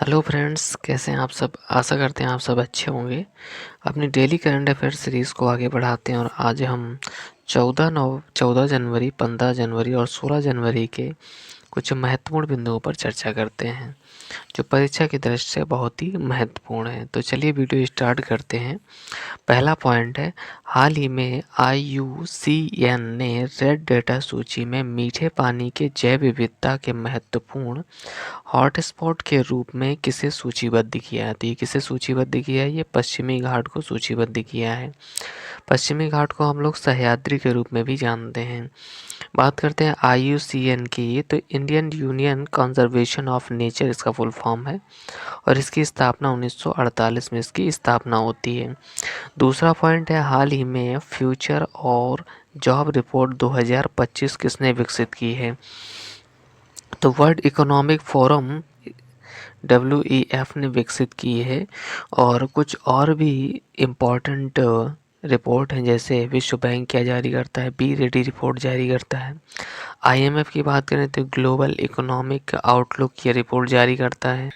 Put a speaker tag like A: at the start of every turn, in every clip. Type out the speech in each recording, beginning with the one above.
A: Hello friends, कैसे हैं आप सब। आशा करते हैं आप सब अच्छे होंगे। अपनी डेली करंट अफेयर सीरीज़ को आगे बढ़ाते हैं और आज हम 14 जनवरी, 15 जनवरी और 16 जनवरी के कुछ महत्वपूर्ण बिंदुओं पर चर्चा करते हैं जो परीक्षा की दृष्टि से बहुत ही महत्वपूर्ण है। तो चलिए वीडियो स्टार्ट करते हैं। पहला पॉइंट है, हाल ही में IUCN ने रेड डेटा सूची में मीठे पानी के जैव विविधता के महत्वपूर्ण हॉटस्पॉट के रूप में किसे सूचीबद्ध किया है। तो ये किसे सूचीबद्ध किया है? ये पश्चिमी घाट को सूचीबद्ध किया है। पश्चिमी घाट को हम लोग सह्याद्री के रूप में भी जानते हैं। बात करते हैं IUCN की, तो Indian union conservation of nature इसका फुल फॉर्म है और इसकी स्थापना 1948 में इसकी स्थापना होती है। दूसरा पॉइंट है, हाल ही में फ्यूचर और जॉब रिपोर्ट 2025 किसने विकसित की है। तो वर्ल्ड इकोनॉमिक फोरम WEF ने विकसित की है। और कुछ और भी इम्पोर्टेंट रिपोर्ट हैं, जैसे विश्व बैंक क्या जारी करता है, बी रेडी रिपोर्ट जारी करता है। IMF की बात करें तो ग्लोबल इकोनॉमिक आउटलुक की रिपोर्ट जारी करता है।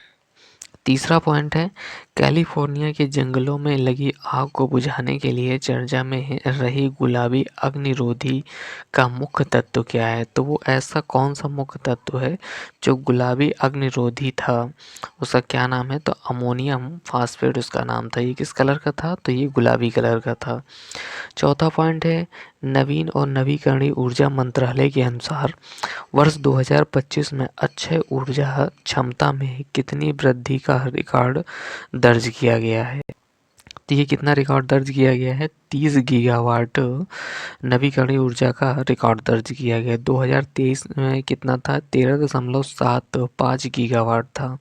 A: तीसरा पॉइंट है, कैलिफोर्निया के जंगलों में लगी आग को बुझाने के लिए चर्चा में रही गुलाबी अग्निरोधी का मुख्य तत्व क्या है। तो वो ऐसा कौन सा मुख्य तत्व है जो गुलाबी अग्निरोधी था, उसका क्या नाम है? तो अमोनियम फास्फेट उसका नाम था। ये किस कलर का था? तो ये गुलाबी कलर का था। चौथा पॉइंट है, नवीन और नवीकरणीय ऊर्जा मंत्रालय के अनुसार वर्ष 2025 में अक्षय ऊर्जा क्षमता में कितनी वृद्धि का रिकॉर्ड दर्ज किया गया है। तो ये कितना रिकॉर्ड दर्ज किया गया है? 30 गीगावाट नवीकरणीय ऊर्जा का रिकॉर्ड दर्ज किया गया। 2023 में कितना था? 13.75 गीगावाट था।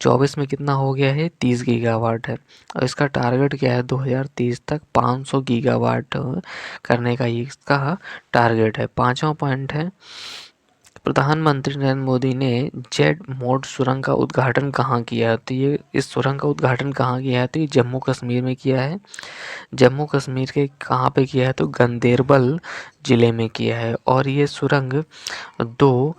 A: 24 में कितना हो गया है? 30 गीगावाट है। और इसका टारगेट क्या है? 2030 तक 500 गीगावाट करने का ये इसका टारगेट है। पांचवा पॉइंट है, प्रधानमंत्री नरेंद्र मोदी ने जेड मोड सुरंग का उद्घाटन कहाँ किया है। तो ये इस सुरंग का उद्घाटन कहाँ किया है? तो ये जम्मू कश्मीर में किया है। जम्मू कश्मीर के कहाँ पे किया है? तो गंदेरबल ज़िले में किया है। और ये सुरंग दो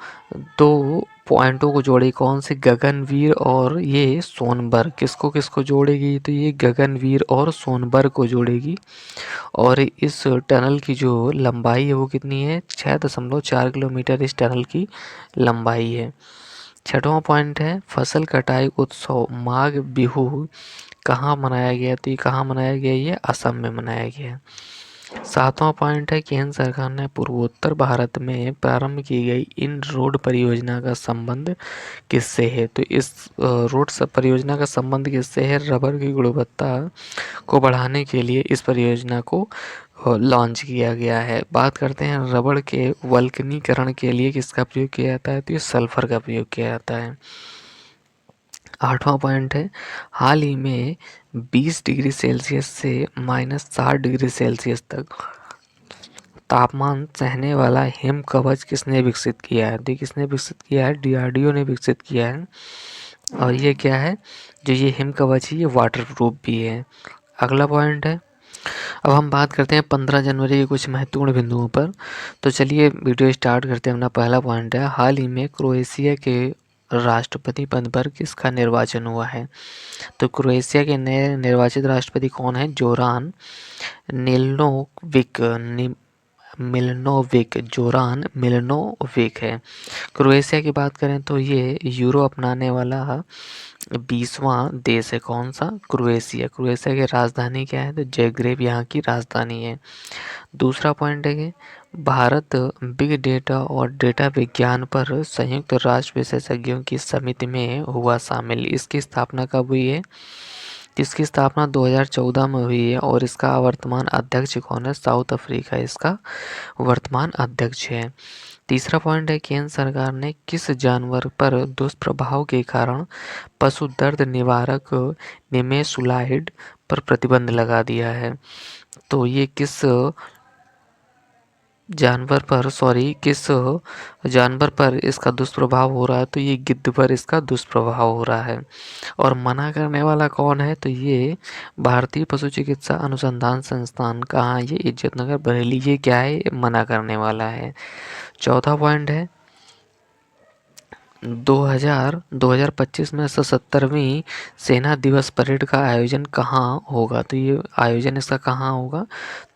A: दो पॉइंटों को जोड़े, कौन से? गगनवीर और ये सोनबर्ग। किसको किसको जोड़ेगी? तो ये गगनवीर और सोनबर्ग को जोड़ेगी। और इस टनल की जो लंबाई है वो कितनी है? 6.4 किलोमीटर इस टनल की लंबाई है। छठवां पॉइंट है, फसल कटाई उत्सव माघ बिहू कहाँ मनाया गया? तो ये कहाँ मनाया गया? ये असम में मनाया गया। सातवां पॉइंट है, केंद्र सरकार ने पूर्वोत्तर भारत में प्रारंभ की गई इन रोड परियोजना का संबंध किससे है? तो इस रोड परियोजना का संबंध किससे है? रबर की गुणवत्ता को बढ़ाने के लिए इस परियोजना को लॉन्च किया गया है। बात करते हैं रबड़ के वल्कनीकरण के लिए किसका प्रयोग किया जाता है? तो ये सल्फर का प्रयोग किया जाता है। आठवां पॉइंट है, हाल ही में 20 डिग्री सेल्सियस से -60 डिग्री सेल्सियस तक तापमान सहने वाला हिम कवच किसने विकसित किया है? तो किसने विकसित किया है? DRDO ने विकसित किया है। और ये क्या है? जो ये हिम कवच है ये वाटर प्रूफ भी है। अगला पॉइंट है, अब हम बात करते हैं 15 जनवरी के कुछ महत्वपूर्ण बिंदुओं पर। तो चलिए वीडियो स्टार्ट करते हैं। अपना पहला पॉइंट है, हाल ही में क्रोएशिया के राष्ट्रपति पद पर किसका निर्वाचन हुआ है? तो क्रोएशिया के नए निर्वाचित राष्ट्रपति कौन है? जोरान जोरान मिलनोविक है। क्रोएशिया की बात करें तो ये यूरो अपनाने वाला 20वां देश है। कौन सा? क्रोएशिया। क्रोएशिया की राजधानी क्या है? तो जैग्रेब यहाँ की राजधानी है। दूसरा पॉइंट है कि भारत बिग डेटा और डेटा विज्ञान पर संयुक्त राष्ट्र विशेषज्ञों की समिति में हुआ शामिल। इसकी स्थापना कब हुई है? इसकी स्थापना 2014 में हुई है। और इसका वर्तमान अध्यक्ष कौन है? साउथ अफ्रीका इसका वर्तमान अध्यक्ष है। तीसरा पॉइंट है, केंद्र सरकार ने किस जानवर पर दुष्प्रभाव के कारण पशु दर्द निवारक निमेसुलाइड पर प्रतिबंध लगा दिया है? तो ये किस जानवर पर इसका दुष्प्रभाव हो रहा है? तो ये गिद्ध पर इसका दुष्प्रभाव हो रहा है। और मना करने वाला कौन है? तो ये भारतीय पशु चिकित्सा अनुसंधान संस्थान, कहाँ? ये इज्जतनगर बरेली। ये क्या है? मना करने वाला है। चौथा पॉइंट है, 2025 में 170वीं सेना दिवस परेड का आयोजन कहाँ होगा? तो ये आयोजन इसका कहाँ होगा?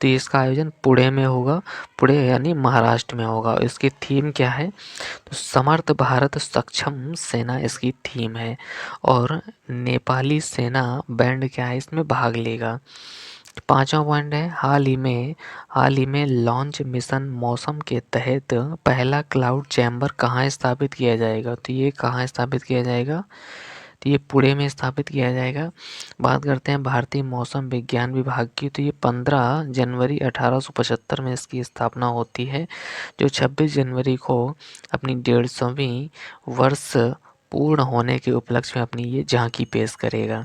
A: तो ये इसका आयोजन पुणे में होगा। पुणे यानी महाराष्ट्र में होगा। इसकी थीम क्या है? तो समर्थ भारत सक्षम सेना इसकी थीम है। और नेपाली सेना बैंड क्या है इसमें भाग लेगा। पांचवा पॉइंट है हाल ही में लॉन्च मिशन मौसम के तहत पहला क्लाउड चैम्बर कहाँ स्थापित किया जाएगा? तो ये कहाँ स्थापित किया जाएगा? तो ये पुणे में स्थापित किया जाएगा। बात करते हैं भारतीय मौसम विज्ञान विभाग की, तो ये 15 जनवरी 1875 में इसकी स्थापना होती है, जो 26 जनवरी को अपनी 150वीं वर्ष पूर्ण होने के उपलक्ष्य में अपनी ये झांकी पेश करेगा।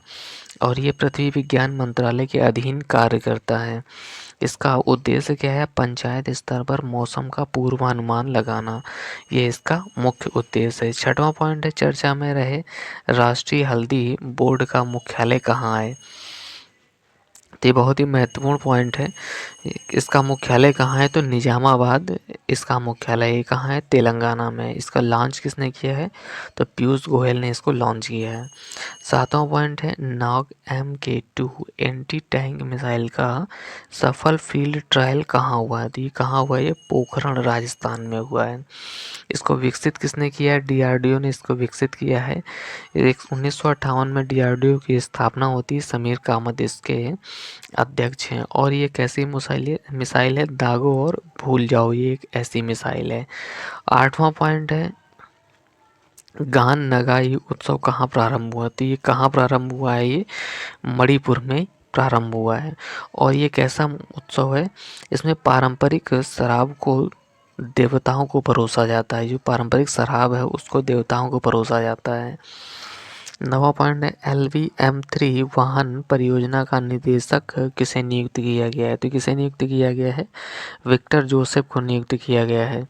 A: और ये पृथ्वी विज्ञान मंत्रालय के अधीन कार्य करता है। इसका उद्देश्य क्या है? पंचायत स्तर पर मौसम का पूर्वानुमान लगाना, ये इसका मुख्य उद्देश्य है। छठवां पॉइंट है चर्चा में रहे, राष्ट्रीय हल्दी बोर्ड का मुख्यालय कहाँ है? तो ये बहुत ही महत्वपूर्ण पॉइंट है। इसका मुख्यालय कहाँ है? तो निजामाबाद इसका मुख्यालय। ये कहाँ है? तेलंगाना में। इसका लॉन्च किसने किया है? तो पीयूष गोयल ने इसको लॉन्च किया है। सातवां पॉइंट है नाग MK2 एंटी टैंक मिसाइल का सफल फील्ड ट्रायल कहाँ हुआ है? तो ये कहाँ हुआ है? ये पोखरण राजस्थान में हुआ है। इसको विकसित किसने किया है? DRDO ने इसको विकसित किया है। 1958 में DRDO की स्थापना होती है। समीर कामत इसके अध्यक्ष हैं। और ये कैसी मिसाइल है? दागो और भूल जाओ, ये एक ऐसी मिसाइल है। आठवां पॉइंट है गान नगाई उत्सव कहाँ प्रारंभ हुआ? तो ये कहाँ प्रारंभ हुआ है? ये मणिपुर में प्रारंभ हुआ है। और ये कैसा उत्सव है? इसमें पारंपरिक शराब को देवताओं को परोसा जाता है। जो पारंपरिक शराब है उसको देवताओं को परोसा जाता है। नवा पॉइंट है LVM-3 वाहन परियोजना का निदेशक किसे नियुक्त किया गया है? तो किसे नियुक्त किया गया है? विक्टर जोसेफ को नियुक्त किया गया है।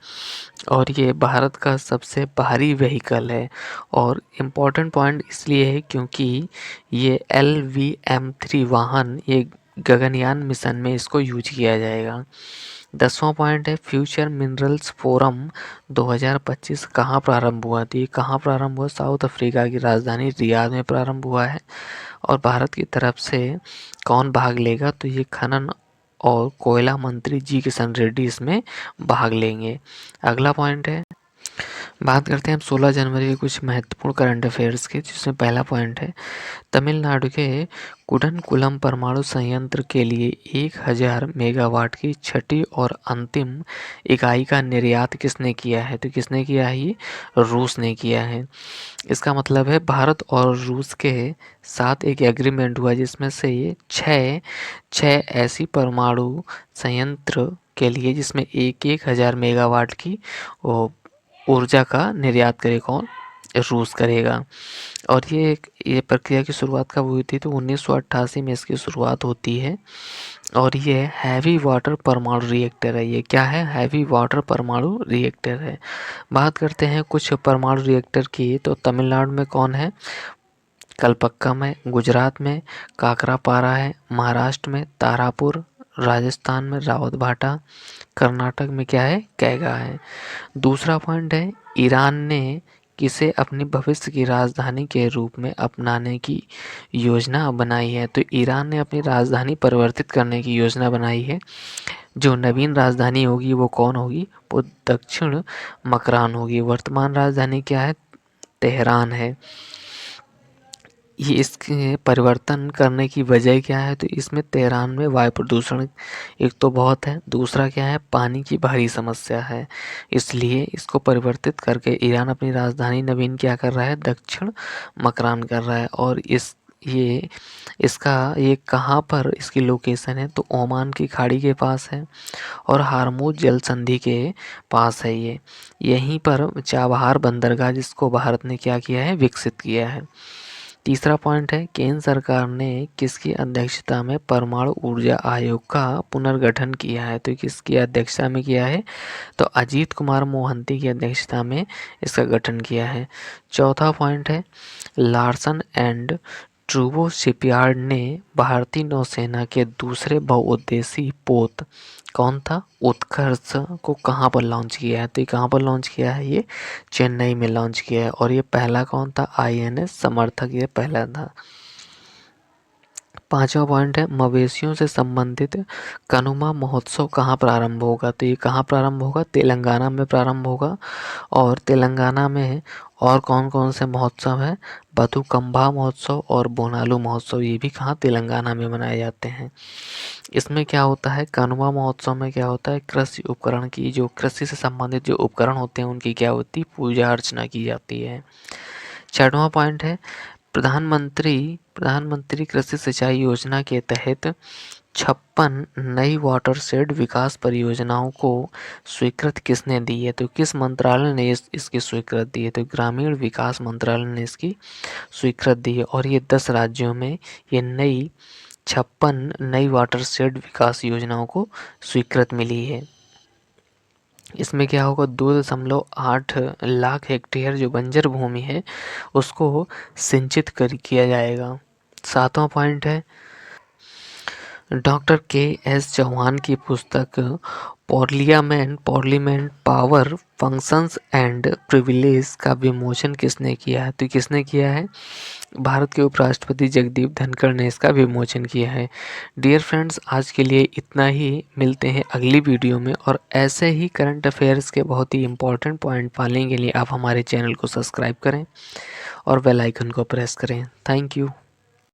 A: और ये भारत का सबसे भारी व्हीकल है। और इम्पोर्टेंट पॉइंट इसलिए है क्योंकि ये LVM-3 वाहन ये गगनयान मिशन में इसको यूज किया जाएगा। 10वां पॉइंट है फ्यूचर मिनरल्स फोरम 2025 कहाँ प्रारंभ हुआ? तो ये कहाँ प्रारंभ हुआ? साउथ अफ्रीका की राजधानी रियाद में प्रारंभ हुआ है। और भारत की तरफ से कौन भाग लेगा? तो ये खनन और कोयला मंत्री जी किशन रेड्डी इसमें भाग लेंगे। अगला पॉइंट है, बात करते हैं हम 16 जनवरी के कुछ महत्वपूर्ण करंट अफेयर्स के, जिसमें पहला पॉइंट है तमिलनाडु के कुडनकुलम परमाणु संयंत्र के लिए 1000 मेगावाट की छठी और अंतिम इकाई का निर्यात किसने किया है? तो किसने किया है? ये रूस ने किया है। इसका मतलब है भारत और रूस के साथ एक एग्रीमेंट हुआ जिसमें से ये छः ऐसी परमाणु संयंत्र के लिए जिसमें 1000 मेगावाट की ऊर्जा का निर्यात करे कौन? रूस करेगा। और ये प्रक्रिया की शुरुआत कब हुई थी? तो 1988 में इसकी शुरुआत होती है। और ये हैवी वाटर परमाणु रिएक्टर है। ये क्या है? हैवी वाटर परमाणु रिएक्टर है। बात करते हैं कुछ परमाणु रिएक्टर की, तो तमिलनाडु में कौन है? कलपक्कम है। गुजरात में काकरापारा है। महाराष्ट्र में तारापुर, राजस्थान में रावतभाटा, कर्नाटक में क्या है? कैगा है। दूसरा पॉइंट है ईरान ने किसे अपनी भविष्य की राजधानी के रूप में अपनाने की योजना बनाई है? तो ईरान ने अपनी राजधानी परिवर्तित करने की योजना बनाई है। जो नवीन राजधानी होगी वो कौन होगी? वो दक्षिण मकरान होगी। वर्तमान राजधानी क्या है? तेहरान है। ये इसके परिवर्तन करने की वजह क्या है? तो इसमें तेहरान में वायु प्रदूषण एक तो बहुत है, दूसरा क्या है? पानी की भारी समस्या है। इसलिए इसको परिवर्तित करके ईरान अपनी राजधानी नवीन क्या कर रहा है? दक्षिण मकरान कर रहा है। और ये कहाँ पर इसकी लोकेशन है? तो ओमान की खाड़ी के पास है और हार्मुज जल संधि के पास है। ये यहीं पर चाबहार बंदरगाह जिसको भारत ने क्या किया है? विकसित किया है। तीसरा पॉइंट है केंद्र सरकार ने किसकी अध्यक्षता में परमाणु ऊर्जा आयोग का पुनर्गठन किया है? तो किसकी अध्यक्षता में किया है? तो अजीत कुमार मोहंती की अध्यक्षता में इसका गठन किया है। चौथा पॉइंट है लार्सन एंड ट्रूबो शिपयार्ड ने भारतीय नौसेना के दूसरे बहुउद्देशीय पोत कौन था? उत्कर्ष को कहाँ पर लॉन्च किया है? तो ये कहाँ पर लॉन्च किया है? ये चेन्नई में लॉन्च किया है। और ये पहला कौन था? INS समर्थक, ये पहला था। 5वां पॉइंट है, मवेशियों से संबंधित कनुमा महोत्सव कहाँ प्रारंभ होगा? तो ये कहाँ प्रारंभ होगा? तेलंगाना में प्रारंभ होगा। और तेलंगाना में और कौन कौन से महोत्सव हैं? बथुकंबा महोत्सव और बोनालू महोत्सव, ये भी कहाँ? तेलंगाना में मनाए जाते हैं। इसमें क्या होता है? कनुमा महोत्सव में क्या होता है? कृषि उपकरण की, जो कृषि से संबंधित जो उपकरण होते हैं उनकी क्या होती है? पूजा अर्चना की जाती है। 6वां पॉइंट है, प्रधानमंत्री प्रधानमंत्री कृषि सिंचाई योजना के तहत 56 नई वाटरशेड विकास परियोजनाओं को स्वीकृत किसने दी है? तो किस मंत्रालय ने इसकी स्वीकृत दी है? तो ग्रामीण विकास मंत्रालय ने इसकी स्वीकृत दी है। और ये 10 राज्यों में ये 56 नई वाटरशेड विकास योजनाओं को स्वीकृत मिली है। इसमें क्या होगा? 2.8 लाख हेक्टेयर जो बंजर भूमि है उसको सिंचित किया जाएगा। 7वां पॉइंट है, डॉक्टर KS चौहान की पुस्तक parliament power functions and privilege का विमोचन किसने किया है? तो किसने किया है? भारत के उपराष्ट्रपति जगदीप धनखड़ ने इसका विमोचन किया है। डियर फ्रेंड्स, आज के लिए इतना ही। मिलते हैं अगली वीडियो में, और ऐसे ही करंट अफेयर्स के बहुत ही इंपॉर्टेंट पॉइंट पाने के लिए आप हमारे चैनल को सब्सक्राइब करें और बेल आइकन को प्रेस करें। Thank you.